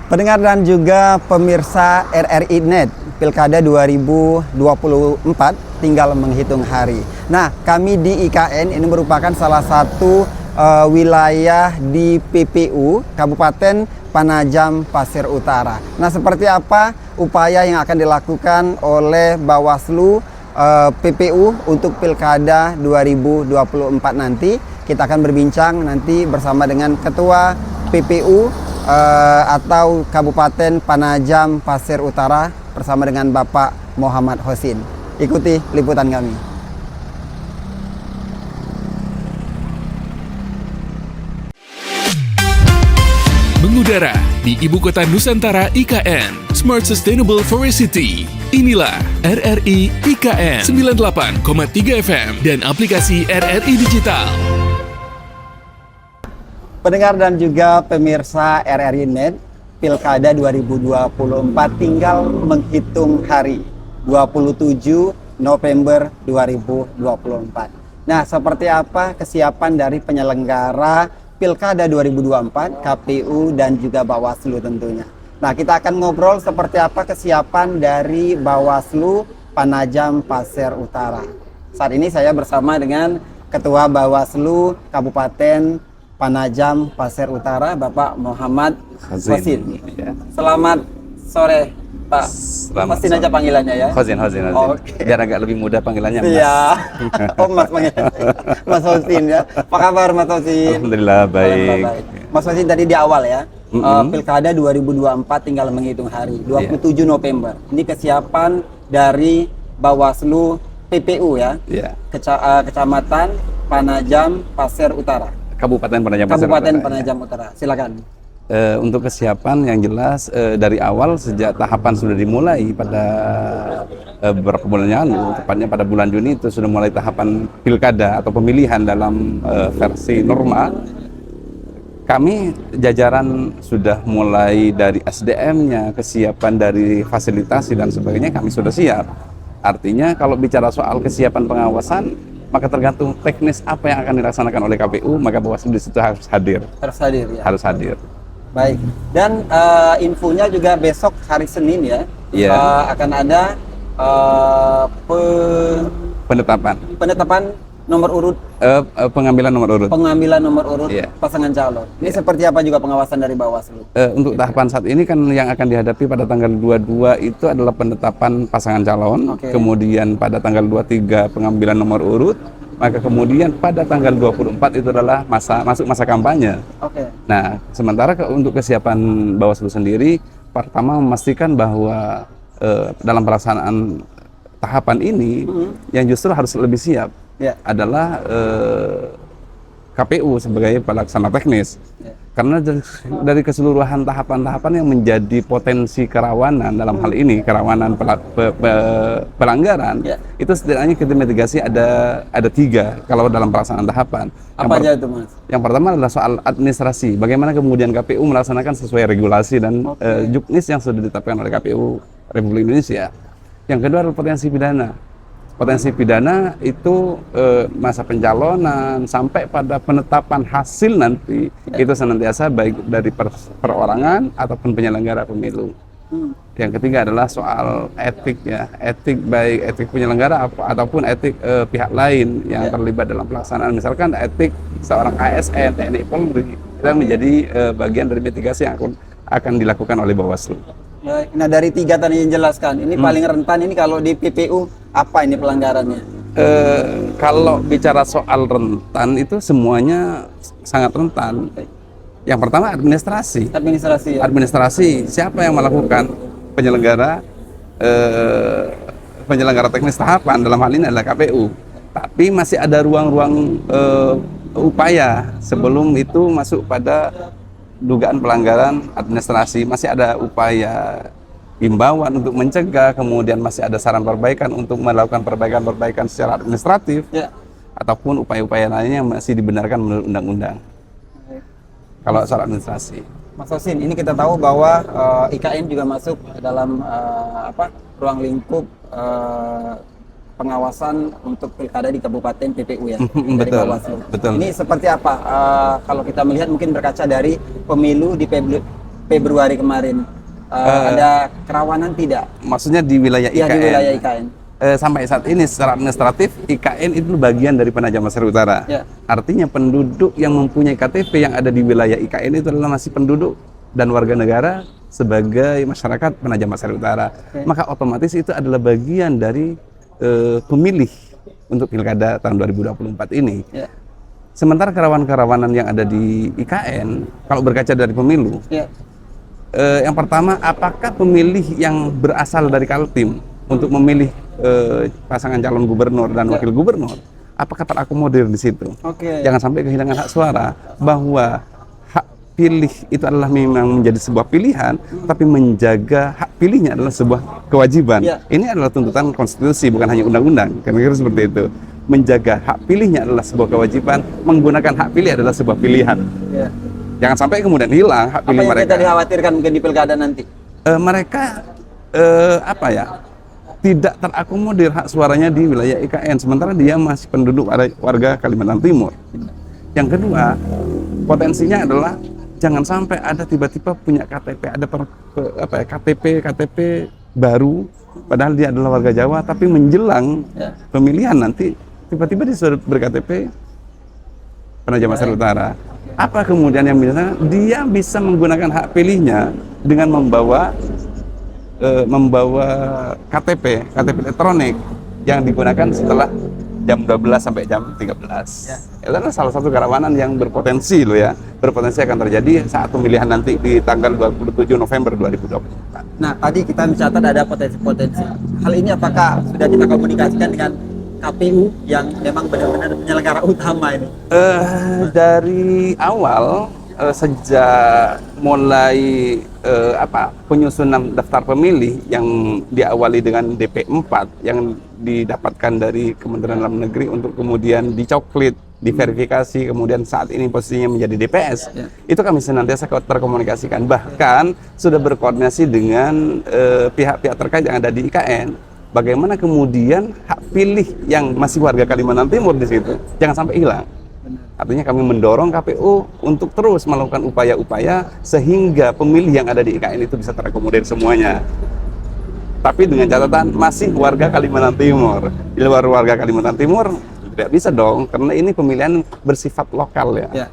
Pendengar dan juga pemirsa RRI Net, Pilkada 2024 tinggal menghitung hari. Nah, kami di IKN ini merupakan salah satu wilayah di PPU Kabupaten Panajam Pasir Utara. Nah, seperti apa upaya yang akan dilakukan oleh Bawaslu PPU untuk Pilkada 2024 nanti? Kita akan berbincang nanti bersama dengan Ketua PPU atau Kabupaten Panajam Pasir Utara bersama dengan Bapak Muhammad Hosin. Ikuti liputan kami. Mengudara di Ibu Kota Nusantara IKN, Smart Sustainable Forest City. Inilah RRI IKN 98,3 FM dan aplikasi RRI Digital. Pendengar dan juga pemirsa RRI Net, Pilkada 2024 tinggal menghitung hari, 27 November 2024. Nah, seperti apa kesiapan dari penyelenggara Pilkada 2024, KPU dan juga Bawaslu tentunya. Nah, kita akan ngobrol seperti apa kesiapan dari Bawaslu Panajam Pasir Utara. Saat ini saya bersama dengan Ketua Bawaslu Kabupaten Panajam Pasir Utara, Bapak Muhammad Hosin. Ya. Selamat sore, Pak. Hosin aja panggilannya ya. Hosin. Oke. Biar agak lebih mudah panggilannya, Mas. Iya. Mas panggilannya. Mas Hosin ya. Apa kabar, Mas Hosin? Alhamdulillah baik. Mas Hosin tadi di awal ya. Pilkada 2024 tinggal menghitung hari, 27 November. Ini kesiapan dari Bawaslu PPU ya. Iya. Kecamatan Panajam Pasir Utara. Kabupaten Panajam Pasir Kabupaten Utara. Panajam Utara. Silakan. Untuk kesiapan yang jelas dari awal sejak tahapan sudah dimulai pada beberapa bulan yang lalu, tepatnya pada bulan Juni itu sudah mulai tahapan pilkada atau pemilihan dalam versi normal. Kami jajaran sudah mulai dari SDM-nya, kesiapan dari fasilitasi dan sebagainya kami sudah siap. Artinya kalau bicara soal kesiapan pengawasan, maka tergantung teknis apa yang akan dilaksanakan oleh KPU, maka Bawaslu di situ harus hadir. Harus hadir ya. Harus hadir. Baik. Dan infonya juga besok hari Senin ya. Iya. Akan ada penetapan nomor urut, pengambilan nomor urut. pengambilan nomor urut Iya. pasangan calon. Ini Iya. seperti apa juga pengawasan dari Bawaslu? Untuk tahapan saat ini kan yang akan dihadapi pada tanggal 22 itu adalah penetapan pasangan calon. Oke. Kemudian pada tanggal 23 pengambilan nomor urut. Maka kemudian pada tanggal 24 itu adalah masuk masa kampanye. Oke. Nah, sementara untuk kesiapan Bawaslu sendiri, pertama memastikan bahwa dalam pelaksanaan tahapan ini yang justru harus lebih siap Ya. adalah KPU sebagai pelaksana teknis. Ya. Karena dari keseluruhan tahapan-tahapan yang menjadi potensi kerawanan dalam hal ini, kerawanan pelanggaran, Ya. itu setidaknya kita mitigasi ada 3 kalau dalam pelaksanaan tahapan. Apa aja itu, Mas? Yang pertama adalah soal administrasi. Bagaimana kemudian KPU melaksanakan sesuai regulasi dan juknis yang sudah ditetapkan oleh KPU Republik Indonesia. Yang kedua adalah potensi pidana. Potensi pidana itu masa pencalonan sampai pada penetapan hasil nanti itu senantiasa baik dari perorangan ataupun penyelenggara pemilu. Yang ketiga adalah soal etik ya, etik baik etik penyelenggara ataupun etik pihak lain yang terlibat dalam pelaksanaan. Misalkan etik seorang ASN, TNI Polri itu menjadi bagian dari mitigasi yang akan dilakukan oleh Bawaslu. Nah, dari 3 tadi yang jelaskan, ini paling rentan ini kalau di PPU apa ini pelanggarannya? Kalau bicara soal rentan itu semuanya sangat rentan. Yang pertama administrasi. Administrasi ya. Administrasi siapa yang melakukan penyelenggara teknis tahapan dalam hal ini adalah KPU. Tapi masih ada ruang-ruang upaya sebelum itu masuk pada dugaan pelanggaran administrasi, masih ada upaya himbauan untuk mencegah, kemudian masih ada saran perbaikan untuk melakukan perbaikan-perbaikan secara administratif, ataupun upaya-upaya lainnya yang masih dibenarkan menurut undang-undang. Kalau soal administrasi. Mas Hosin, ini kita tahu bahwa IKN juga masuk dalam ruang lingkup pengawasan untuk pilkada di Kabupaten PPU ya, dari Bawaslu. Betul. Ini seperti apa kalau kita melihat mungkin berkaca dari pemilu di Februari kemarin. Ada kerawanan tidak? Maksudnya di wilayah Ya, IKN. di wilayah IKN. Sampai saat ini secara administratif IKN itu bagian dari Penajam Pasir Utara. Ya. Artinya penduduk yang mempunyai KTP yang ada di wilayah IKN itu adalah masih penduduk dan warga negara sebagai masyarakat Penajam Pasir Utara. Oke. Maka otomatis itu adalah bagian dari pemilih untuk pilkada tahun 2024 ini. Ya. Sementara kerawanan-kerawanan yang ada di IKN, kalau berkaca dari pemilu, Ya. yang pertama, apakah pemilih yang berasal dari Kaltim untuk memilih pasangan calon gubernur dan wakil gubernur, apakah terakomodir di situ? Oke. Jangan sampai kehilangan hak suara, bahwa hak pilih itu adalah memang menjadi sebuah pilihan, tapi menjaga hak pilihnya adalah sebuah kewajiban. Ya. Ini adalah tuntutan konstitusi, bukan hanya undang-undang. Kira-kira seperti itu. Menjaga hak pilihnya adalah sebuah kewajiban, menggunakan hak pilih adalah sebuah pilihan. Ya. Jangan sampai kemudian hilang hak Apa pilih yang mereka. kita dikhawatirkan mungkin di pilkada nanti? Mereka apa ya, tidak terakomodir hak suaranya di wilayah IKN, sementara dia masih penduduk warga Kalimantan Timur. Yang kedua, potensinya adalah jangan sampai ada tiba-tiba punya KTP, ada KTP baru, padahal dia adalah warga Jawa, tapi menjelang Ya. pemilihan nanti tiba-tiba dia sudah ber-KTP Penajam Pasir Utara. Apa kemudian yang dia bisa menggunakan hak pilihnya dengan membawa KTP elektronik yang digunakan setelah jam 12 sampai jam 13. Ya. Itu adalah salah satu kerawanan yang berpotensi loh ya. Berpotensi akan terjadi saat pemilihan nanti di tanggal 27 November 2024. Nah, tadi kita mencatat ada potensi-potensi. Hal ini apakah sudah kita komunikasikan dengan KPU yang memang benar-benar penyelenggara utama ini? Dari awal sejak mulai penyusunan daftar pemilih yang diawali dengan DP4 yang didapatkan dari Kementerian Dalam Negeri untuk kemudian dicoklit, diverifikasi, kemudian saat ini posisinya menjadi DPS. Ya. Itu kami senantiasa terkomunikasikan, bahkan sudah berkoordinasi dengan pihak-pihak terkait yang ada di IKN. Bagaimana kemudian hak pilih yang masih warga Kalimantan Timur di situ jangan sampai hilang. Artinya kami mendorong KPU untuk terus melakukan upaya-upaya sehingga pemilih yang ada di IKN itu bisa terakomodir semuanya. Tapi dengan catatan masih warga Kalimantan Timur. Di luar warga Kalimantan Timur tidak bisa dong, karena ini pemilihan bersifat lokal ya. Ya.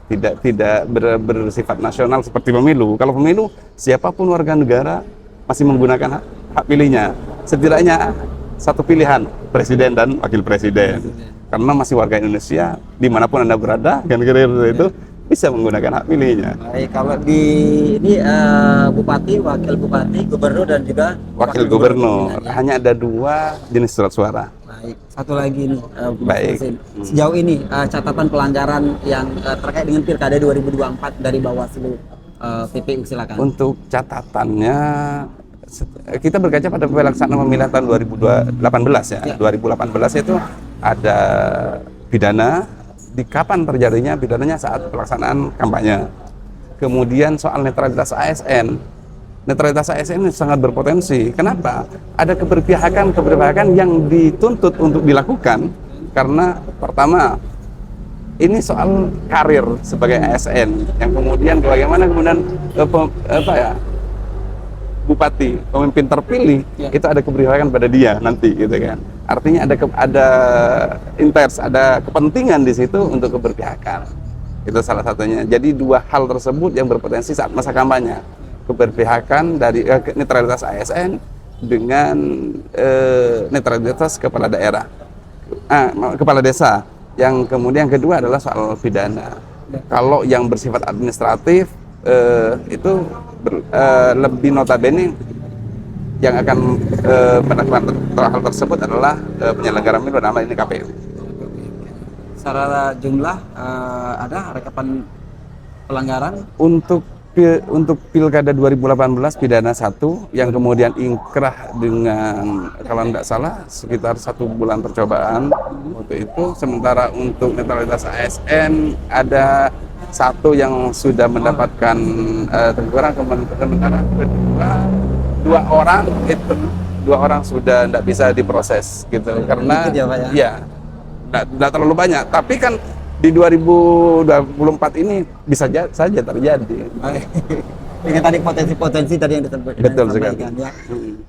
Tidak bersifat nasional seperti pemilu. Kalau pemilu siapapun warga negara masih menggunakan hak pilihnya. Setidaknya satu pilihan, presiden dan wakil presiden. Karena masih warga Indonesia, dimanapun Anda berada, kan kira-kira itu bisa menggunakan hak pilihnya. Baik, kalau di ini bupati, wakil bupati, gubernur dan juga Wakil gubernur, pimpinannya. hanya ada 2 jenis surat suara. Baik, satu lagi nih, Bu Baik. Husin. Sejauh ini catatan pelanggaran yang terkait dengan pilkada 2024 dari Bawaslu PPU, silakan. Untuk catatannya, kita berkaca pada pelaksanaan pemilihan tahun 2018 ya. Ya. 2018 itu ada pidana. Di kapan terjadinya pidananya? Saat pelaksanaan kampanye. Kemudian soal netralitas ASN. Netralitas ASN ini sangat berpotensi. Kenapa? Ada keberpihakan yang dituntut untuk dilakukan karena pertama ini soal karir sebagai ASN yang kemudian bagaimana kemudian bupati, pemimpin terpilih, Ya. itu ada keberpihakan pada dia nanti gitu kan. Artinya ada kepentingan di situ untuk keberpihakan. Itu salah satunya. Jadi 2 hal tersebut yang berpotensi saat masa kampanye. Keberpihakan dari netralitas ASN dengan netralitas kepala daerah. Kepala desa. Yang kemudian kedua adalah soal pidana. Kalau yang bersifat administratif itu lebih notabene yang akan melakukan hal tersebut adalah penyelenggara pemilu, nama ini KPU. Secara jumlah ada rekapan pelanggaran Untuk pilkada 2018 pidana 1 yang kemudian ingkrah dengan kalau tidak salah sekitar 1 bulan percobaan waktu itu. Sementara untuk netralitas ASN ada 1 yang sudah mendapatkan teguran, sementara dua orang sudah tidak bisa diproses gitu karena Sedikit ya, Pak, ya tidak terlalu banyak. Tapi kan di 2024 ini bisa saja terjadi. dengan tadi potensi-potensi tadi yang disampaikan. Betul sekali. Ya.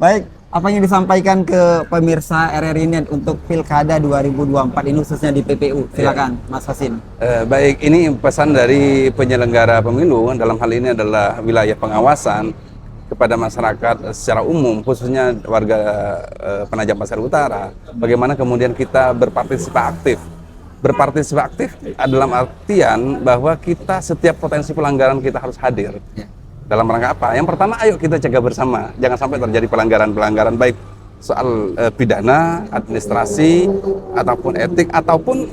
Baik, apa yang disampaikan ke pemirsa RRI Net untuk Pilkada 2024 ini khususnya di PPU? Silakan, Mas Hasin. Baik, ini pesan dari penyelenggara pemilu dalam hal ini adalah wilayah pengawasan kepada masyarakat secara umum, khususnya warga Penajam Pasir Utara. Bagaimana kemudian kita berpartisipasi aktif. Berpartisipasi aktif dalam artian bahwa kita setiap potensi pelanggaran kita harus hadir. Dalam rangka apa? Yang pertama, ayo kita cegah bersama, jangan sampai terjadi pelanggaran-pelanggaran baik soal pidana, administrasi, ataupun etik, ataupun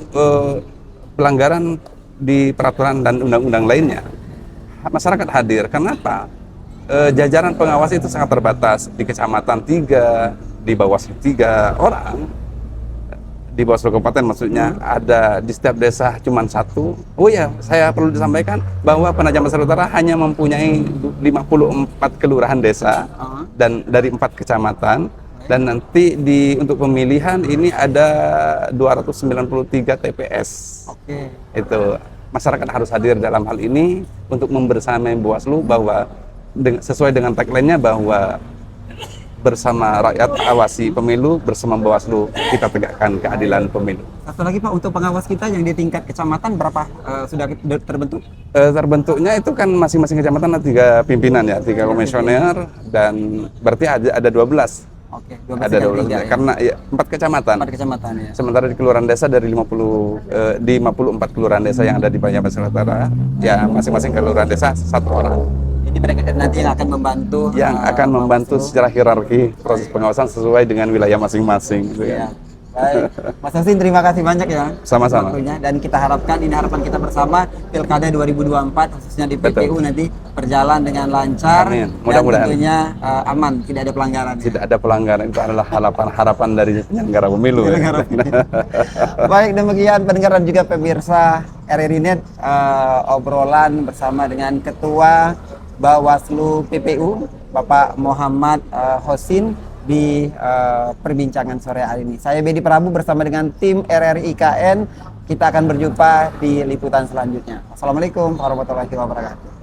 pelanggaran di peraturan dan undang-undang lainnya. Masyarakat hadir, kenapa? Jajaran pengawas itu sangat terbatas, di kecamatan 3, di Bawaslu 3 orang, di Bawaslu Kabupaten maksudnya, ada di setiap desa cuma 1. Oh ya, saya perlu disampaikan bahwa Penajam Pasir Utara hanya mempunyai 54 kelurahan desa dan dari 4 kecamatan, dan nanti untuk pemilihan ini ada 293 TPS. Oke. Itu masyarakat harus hadir dalam hal ini untuk membersamai Bawaslu bahwa sesuai dengan tagline-nya bahwa bersama rakyat awasi pemilu, bersama Bawaslu kita tegakkan keadilan pemilu. Satu lagi Pak, untuk pengawas kita yang di tingkat kecamatan berapa sudah terbentuk? Terbentuknya itu kan masing-masing kecamatan ada 3 pimpinan ya, 3 komisioner, dan berarti ada 12. Oke, Ada 12 ya. karena ya, 4 kecamatan. 4 kecamatan ya. Sementara di kelurahan desa dari 54 kelurahan desa yang ada di Penajam Pasir Utara, ya masing-masing kelurahan desa 1 orang. Jadi mereka nanti yang akan membantu Bawaslu secara hierarki proses pengawasan sesuai dengan wilayah masing-masing. Gitu ya. Baik, Mas Hasin, terima kasih banyak ya. Sama-sama. Waktunya. Dan kita harapkan, ini harapan kita bersama, Pilkada 2024 khususnya di PPU Betul. nanti berjalan dengan lancar. Amin. Dan Mudah-mudahan. tentunya aman, tidak ada pelanggaran. Tidak ada pelanggaran, itu adalah harapan dari penyelenggara pemilu. Penyelenggara pemilu. Baik, demikian pendengar dan juga pemirsa RRI Net, obrolan bersama dengan Ketua Bawaslu PPU Bapak Muhammad Hosin di perbincangan sore hari ini. Saya Bedi Prabu bersama dengan tim RRI IKN. Kita akan berjumpa di liputan selanjutnya. Assalamualaikum warahmatullahi wabarakatuh.